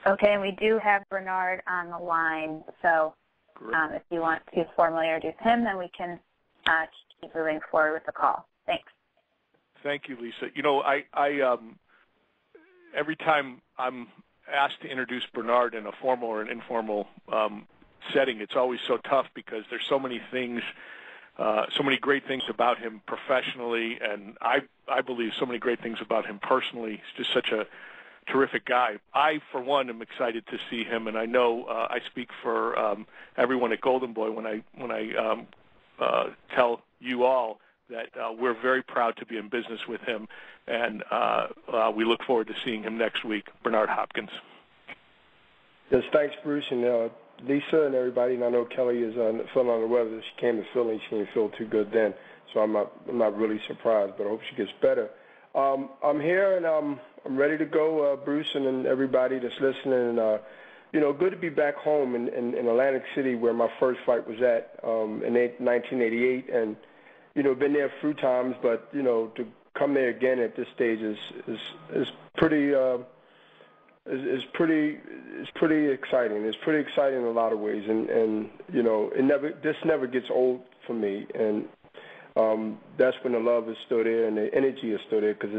Okay, and we do have Bernard on the line, so if you want to formally introduce him, then we can keep moving forward with the call. Thanks. Thank you, Lisa. You know, I every time I'm asked to introduce Bernard in a formal or an informal setting, it's always so tough because there's so many things, so many great things about him professionally, and I believe so many great things about him personally. He's just such a terrific guy. I, for one, am excited to see him, and I know I speak for everyone at Golden Boy when I tell you all that we're very proud to be in business with him, and we look forward to seeing him next week. Bernard Hopkins. Yes, thanks, Bruce, and Lisa and everybody. And I know Kelly is feeling under the weather. She came to Philly. She didn't feel too good then, so I'm not really surprised, but I hope she gets better. I'm here, and I'm ready to go, Bruce, and everybody that's listening. And, you know, good to be back home in Atlantic City where my first fight was at in 1988. And, you know, been there a few times, but, you know, to come there again at this stage is pretty is pretty exciting. It's pretty exciting in a lot of ways. And you know, this never gets old for me. And that's when the love is still there and the energy is still there, because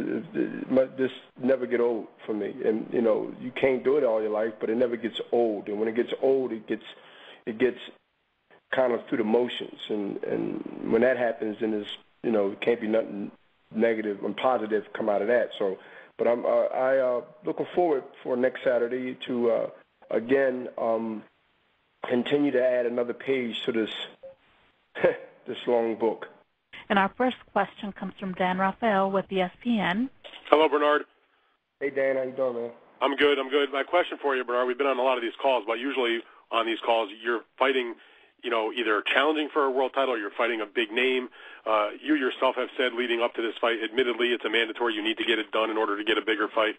this never get old for me. And you know, you can't do it all your life, but it never gets old. And when it gets old, it gets kind of through the motions. And when that happens, then there's, you know, it can't be nothing negative and positive come out of that. So, but I'm looking forward for next Saturday to again continue to add another page to this this long book. And our first question comes from Dan Raphael with ESPN. Hello, Bernard. Hey, Dan. How you doing, man? I'm good. My question for you, Bernard, we've been on a lot of these calls, but usually on these calls you're fighting, you know, either challenging for a world title or you're fighting a big name. You yourself have said leading up to this fight, admittedly, it's a mandatory. You need to get it done in order to get a bigger fight.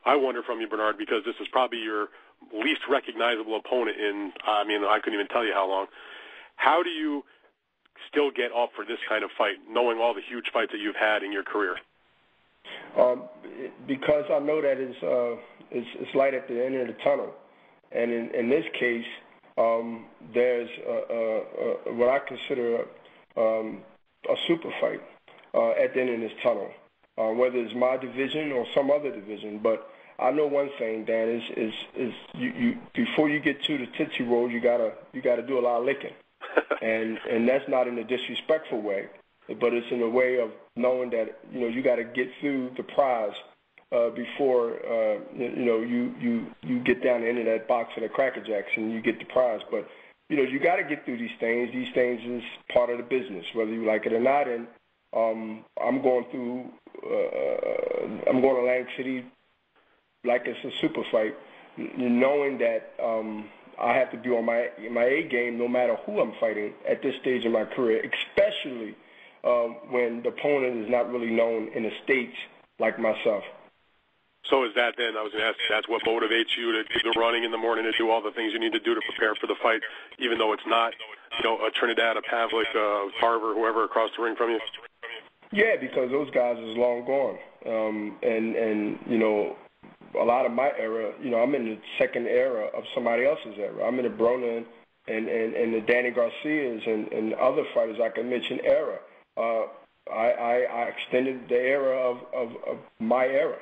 I wonder from you, Bernard, because this is probably your least recognizable opponent in, I couldn't even tell you how long. How do you still get up for this kind of fight, knowing all the huge fights that you've had in your career? Because I know that it's light at the end of the tunnel. And in this case, there's what I consider a super fight at the end of this tunnel, whether it's my division or some other division. But I know one thing, Dan, is you before you get to the Tootsie Roll, you gotta do a lot of licking, and that's not in a disrespectful way, but it's in a way of knowing that, you know, you got to get through the prize before you know you get down the end of that box of the Cracker Jacks and you get the prize. But you know, you got to get through these things. These things is part of the business, whether you like it or not. And I'm going to Atlantic City like it's a super fight, knowing that I have to be on my A game no matter who I'm fighting at this stage in my career, especially when the opponent is not really known in the States like myself. So is that then, I was going to ask, that's what motivates you to do the running in the morning, to do all the things you need to do to prepare for the fight, even though it's not, you know, a Trinidad, a Pavlik, a Tarver, whoever across the ring from you? Yeah, because those guys is long gone. And you know, a lot of my era, you know, I'm in the second era of somebody else's era. I'm in the Broner and the Danny Garcias and other fighters I can mention era. I extended the era of my era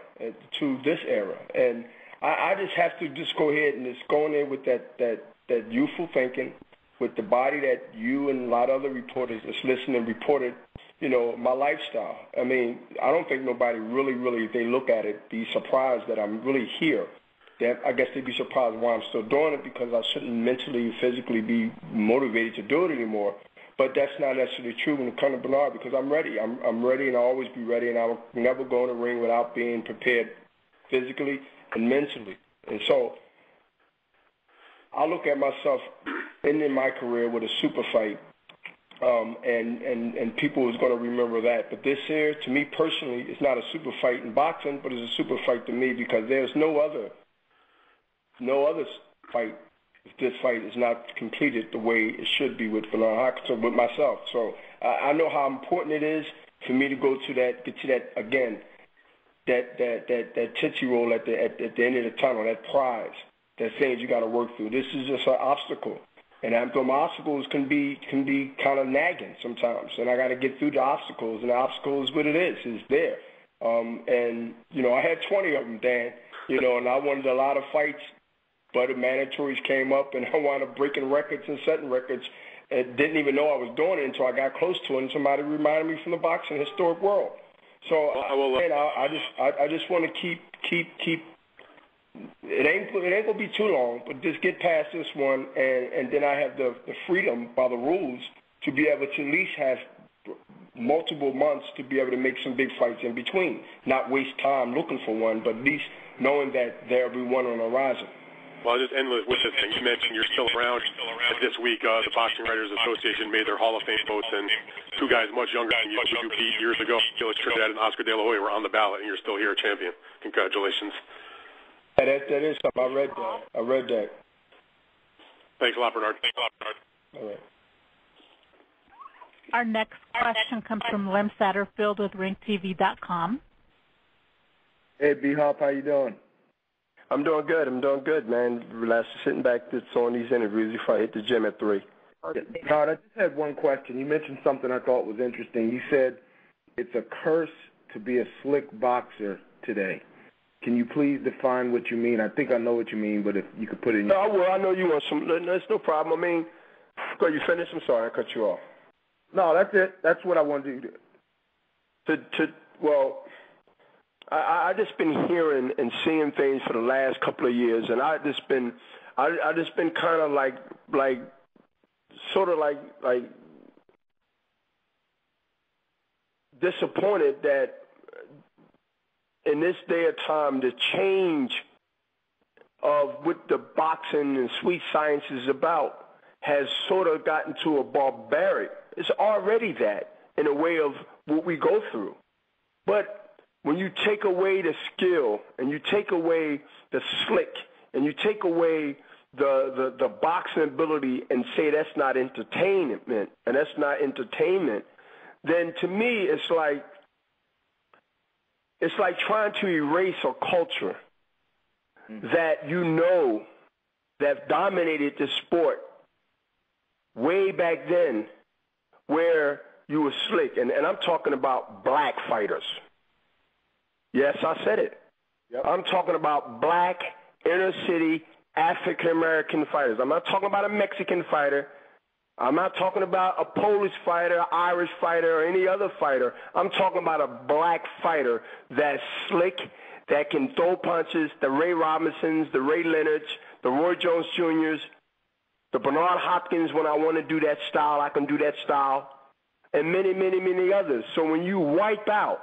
to this era, and I just have to just go ahead and just go in there with that youthful thinking, with the body that you and a lot of other reporters that's listening reported, you know, my lifestyle. I mean, I don't think nobody really, if they look at it, be surprised that I'm really here. That I guess they'd be surprised why I'm still doing it, because I shouldn't mentally, physically be motivated to do it anymore. But that's not necessarily true when it comes to Bernard, because I'm ready. I'm ready, and I'll always be ready, and I will never go in the ring without being prepared physically and mentally. And so I look at myself ending my career with a super fight, and people is going to remember that. But this here, to me personally, it's not a super fight in boxing, but it's a super fight to me because there's no other fight. If this fight is not completed the way it should be with Bernard Hopkins or with myself. So I know how important it is for me to go to that, get to that again, that Tootsie Roll at the end of the tunnel, that prize. that things you got to work through. This is just an obstacle. And them obstacles can be kind of nagging sometimes. And I got to get through the obstacles. And the obstacle is what it is. It's there. And, you know, I had 20 of them, Dan, you know, and I wanted a lot of fights. But the mandatories came up, and I wound up breaking records and setting records. And didn't even know I was doing it until I got close to it, and somebody reminded me from the boxing historic world. So I just want to keep. It ain't gonna be too long, but just get past this one, and then I have the freedom by the rules to be able to at least have multiple months to be able to make some big fights in between. Not waste time looking for one, but at least knowing that there'll be one on the horizon. Well, I'll just end with this thing. You mentioned you're still around. This week, the Boxing Writers Association made their Hall of Fame votes, and two guys much younger than you beat years ago, Felix Trinidad and Oscar De La Hoya, were on the ballot, and you're still here, champion. Congratulations. That is something. I read that. Thanks a lot, Bernard. All right. Our next question comes from Lem Satterfield with RingTV.com. Hey, B-Hop, how you doing? I'm doing good, man. Relax, sitting back just on these interviews before I hit the gym at 3. No, I just had one question. You mentioned something I thought was interesting. You said it's a curse to be a slick boxer today. Can you please define what you mean? I think I know what you mean, but if you could put it in... No, well, I know you want some... That's no problem. I mean, go, you finished? I'm sorry, I cut you off. No, that's it. That's what I wanted to do. Well, I just been hearing and seeing things for the last couple of years, and I just been kind of like disappointed that in this day of time, the change of what the boxing and sweet science is about has sort of gotten to a barbaric. It's already that in a way of what we go through. But when you take away the skill and you take away the slick and you take away the boxing ability and say that's not entertainment and that's not entertainment, then to me it's like trying to erase a culture that you know that dominated the sport way back then, where you were slick. And I'm talking about black fighters. Yes, I said it. Yep. I'm talking about black inner city African-American fighters. I'm not talking about a Mexican fighter. I'm not talking about a Polish fighter, Irish fighter, or any other fighter. I'm talking about a black fighter that's slick, that can throw punches, the Ray Robinsons, the Ray Leonards, the Roy Jones Jr.'s, the Bernard Hopkins. When I want to do that style, I can do that style, and many, many, many others. So when you wipe out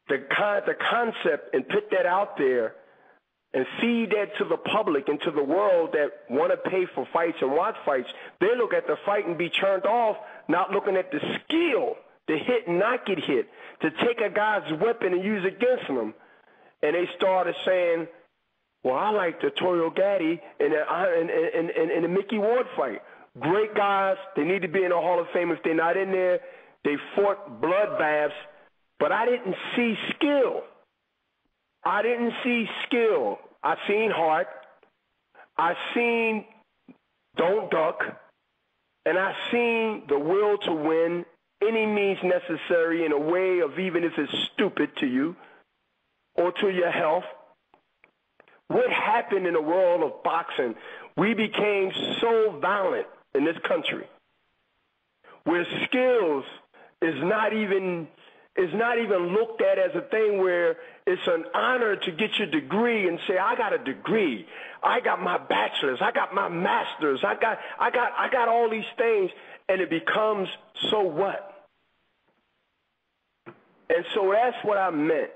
the concept and put that out there and feed that to the public and to the world that want to pay for fights and watch fights, they look at the fight and be turned off, not looking at the skill to hit and not get hit, to take a guy's weapon and use it against him. And they started saying, well, I like the Torio Gaddy and the Mickey Ward fight. Great guys. They need to be in the Hall of Fame. If they're not in there, they fought bloodbaths. But I didn't see skill. I seen heart. I seen don't duck. And I seen the will to win any means necessary in a way of, even if it's stupid to you or to your health. What happened in the world of boxing? We became so violent in this country where skills is not even looked at as a thing where it's an honor to get your degree and say, I got a degree, I got my bachelor's, I got my master's, I got all these things, and it becomes so what? And so that's what I meant.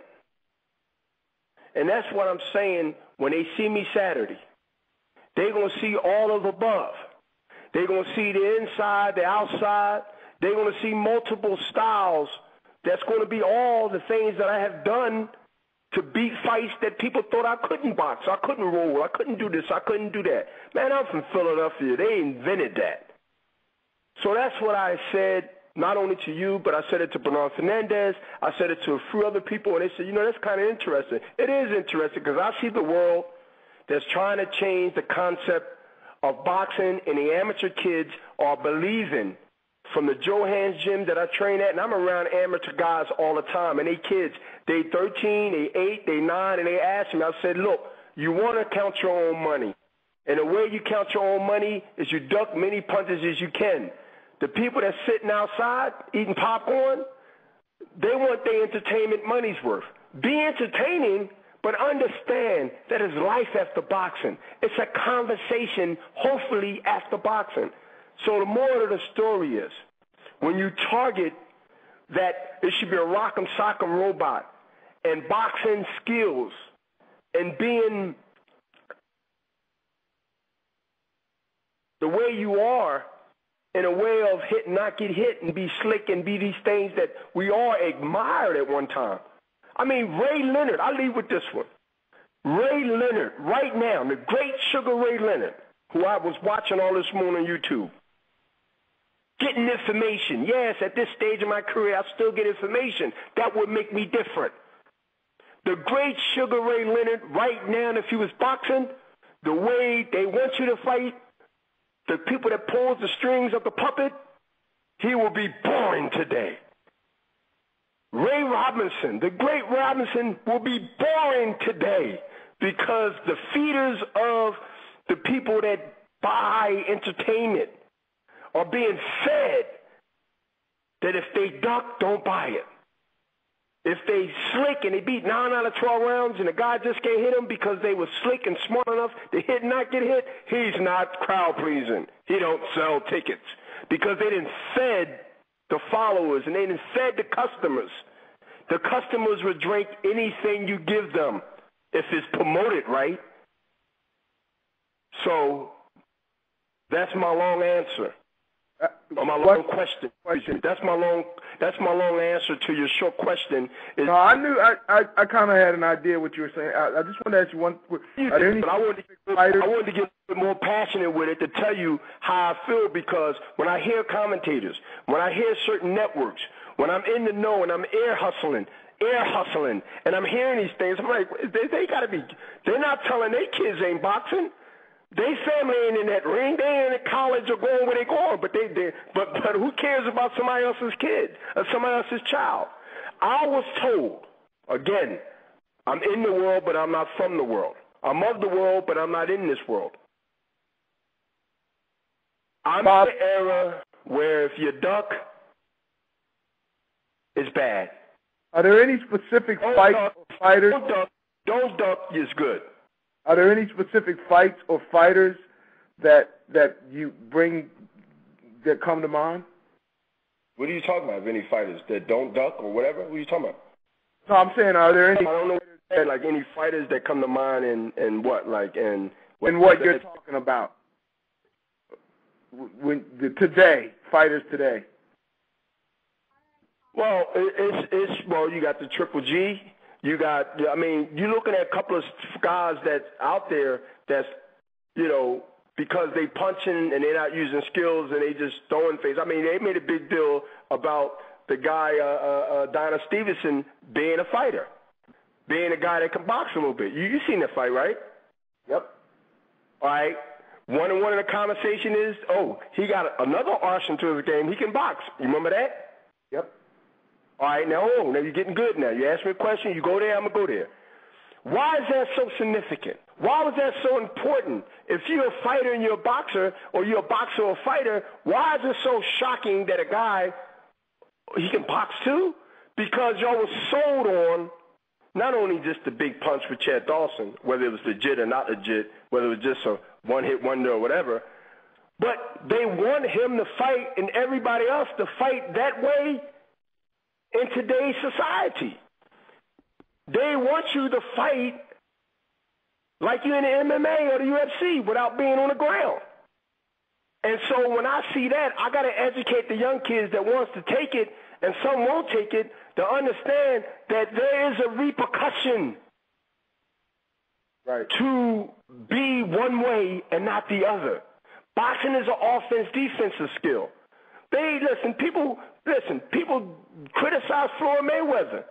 And that's what I'm saying when they see me Saturday. They're going to see all of the above. They're going to see the inside, the outside. They're going to see multiple styles. That's going to be all the things that I have done to beat fights that people thought I couldn't box, I couldn't roll, I couldn't do this, I couldn't do that. Man, I'm from Philadelphia. They invented that. So that's what I said not only to you, but I said it to Bernard Fernandez. I said it to a few other people, and they said, that's kind of interesting. It is interesting because I see the world that's trying to change the concept of boxing, and the amateur kids are believing from the Johans gym that I train at, and I'm around amateur guys all the time, and they kids, they 13, they 8, they 9, and they ask me, I said, look, you want to count your own money. And the way you count your own money is you duck many punches as you can. The people that's sitting outside eating popcorn, they want their entertainment money's worth. Be entertaining, but understand that it's life after boxing. It's a conversation, hopefully, after boxing. So the moral of the story is, when you target that it should be a rock'em sock'em robot and boxing skills and being the way you are in a way of hit and not get hit and be slick and be these things that we all admired at one time. I mean, Ray Leonard, I'll leave with this one. Ray Leonard, right now, the great Sugar Ray Leonard, who I was watching all this morning on YouTube, getting information. Yes, at this stage of my career, I still get information. That would make me different. The great Sugar Ray Leonard, right now, if he was boxing, the way they want you to fight, the people that pulls the strings of the puppet, he will be boring today. Ray Robinson, the great Robinson, will be boring today because the feeders of the people that buy entertainment are being fed that if they duck, don't buy it. If they slick and they beat 9 out of 12 rounds and the guy just can't hit him because they were slick and smart enough to hit and not get hit, he's not crowd pleasing. He don't sell tickets because they didn't fed the followers and they didn't fed the customers. The customers will drink anything you give them if it's promoted right. So that's my long answer. Or my long question. That's my long answer to your short question. No, I knew. I kind of had an idea what you were saying. I just wanted to ask you one. But I wanted to get a bit more passionate with it to tell you how I feel because when I hear commentators, when I hear certain networks, when I'm in the know and I'm ear hustling, and I'm hearing these things, I'm like, they got to be. They're not telling their kids ain't boxing. They family ain't in that ring. They ain't in college or going where they going. But who cares about somebody else's kid or somebody else's child? I was told, again, I'm in the world, but I'm not from the world. I'm of the world, but I'm not in this world. I'm in the era where if you duck, it's bad. Are there any specific fights or fighters? Don't duck is good. Are there any specific fights or fighters that you bring that come to mind? What are you talking about? Any fighters that don't duck or whatever? What are you talking about? No, I'm saying, are there any? I don't know like any fighters that come to mind and what like and what you're talking about. When today, fighters today. Well, it's you got the Triple G. You got, I mean, you're looking at a couple of guys that's out there that's, because they punching and they're not using skills and they just throwing things. I mean, they made a big deal about the guy, Donna Stevenson, being a fighter, being a guy that can box a little bit. You seen that fight, right? Yep. All right. One of the conversation is, he got another arsenal to his game. He can box. You remember that? Yep. All right, now you're getting good now. You ask me a question, you go there, I'm going to go there. Why is that so significant? Why was that so important? If you're a fighter and you're a boxer, or you're a boxer or a fighter, why is it so shocking that a guy, he can box too? Because y'all was sold on not only just the big punch with Chad Dawson, whether it was legit or not legit, whether it was just a one-hit wonder or whatever, but they want him to fight and everybody else to fight that way in today's society. They want you to fight like you're in the MMA or the UFC without being on the ground. And so when I see that, I got to educate the young kids that wants to take it, and some won't take it, to understand that there is a repercussion to be one way and not the other. Boxing is an offense-defensive skill. Listen, people Listen, people criticize Floyd Mayweather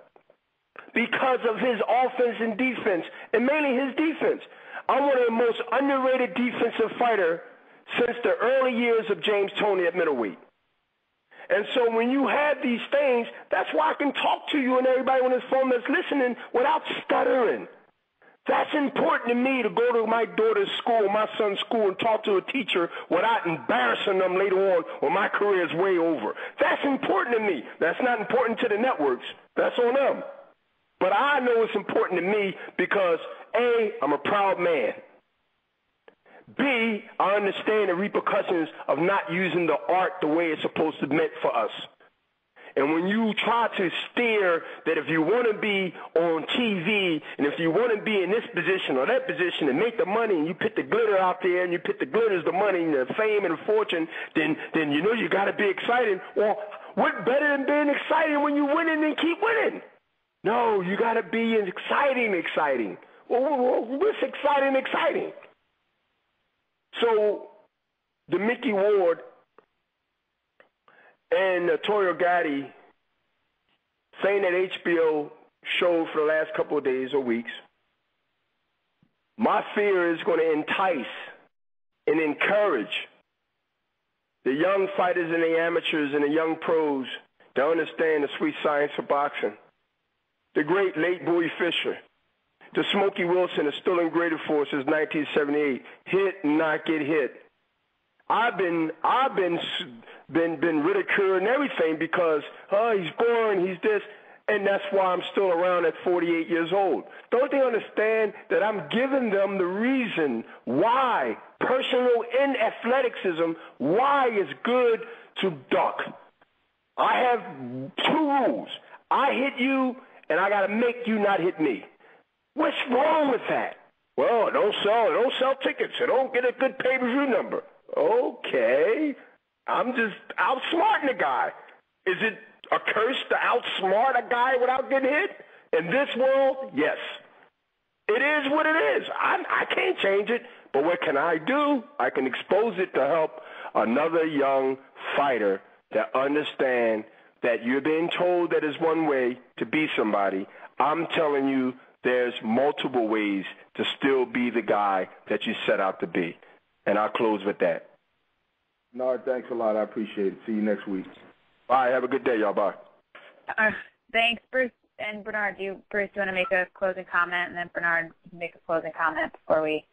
because of his offense and defense, and mainly his defense. I'm one of the most underrated defensive fighter since the early years of James Toney at middleweight. And so when you have these things, that's why I can talk to you and everybody on this phone that's listening without stuttering. That's important to me, to go to my daughter's school, my son's school, and talk to a teacher without embarrassing them later on when my career is way over. That's important to me. That's not important to the networks. That's on them. But I know it's important to me because, A, I'm a proud man. B, I understand the repercussions of not using the art the way it's supposed to be meant for us. And when you try to steer that if you want to be on TV and if you want to be in this position or that position and make the money and you put the glitter out there and you put the glitter as the money and the fame and the fortune, then you know you got to be exciting. Well, what better than being exciting when you're winning and keep winning? No, you got to be exciting. Well, what's exciting? So the Mickey Ward and Torio Gatti saying that HBO showed for the last couple of days or weeks, my fear is going to entice and encourage the young fighters and the amateurs and the young pros to understand the sweet science of boxing. The great late Bowie Fischer, the Smokey Wilson is still in greater force since 1978. Hit and not get hit. I've been ridiculed and everything because he's boring, he's this, and that's why I'm still around at 48 years old. Don't they understand that I'm giving them the reason why, personal and athleticism, why it's good to duck? I have two rules. I hit you, and I got to make you not hit me. What's wrong with that? Well, it don't sell tickets. It don't get a good pay-per-view number. Okay. I'm just outsmarting the guy. Is it a curse to outsmart a guy without getting hit? In this world, yes. It is what it is. I can't change it. But what can I do? I can expose it to help another young fighter that understand that you're being told that there's one way to be somebody. I'm telling you there's multiple ways to still be the guy that you set out to be. And I'll close with that. Nard, thanks a lot. I appreciate it. See you next week. Bye. Have a good day, y'all. Bye. Thanks, Bruce. And Bernard, Bruce, do you want to make a closing comment? And then Bernard, make a closing comment before we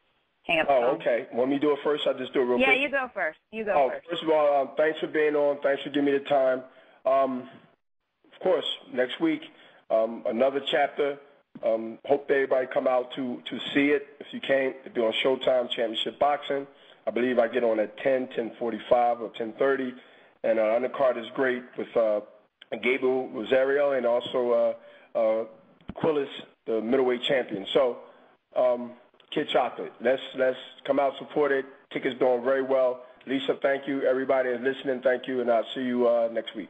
hang up the phone. Oh, okay. Want me to do it first? I'll just do it real quick. Yeah, you go first. First. First of all, thanks for being on. Thanks for giving me the time. Of course, next week, another chapter. Hope everybody come out to see it. If you can't, it'll be on Showtime Championship Boxing. I believe I get on at 10, 10:45 or 10:30. And undercard is great with Gabriel Rosario and also Quillis, the middleweight champion. So, Kid Chocolate, let's come out, support it. Tickets doing very well. Lisa, thank you. Everybody is listening, thank you. And I'll see you next week.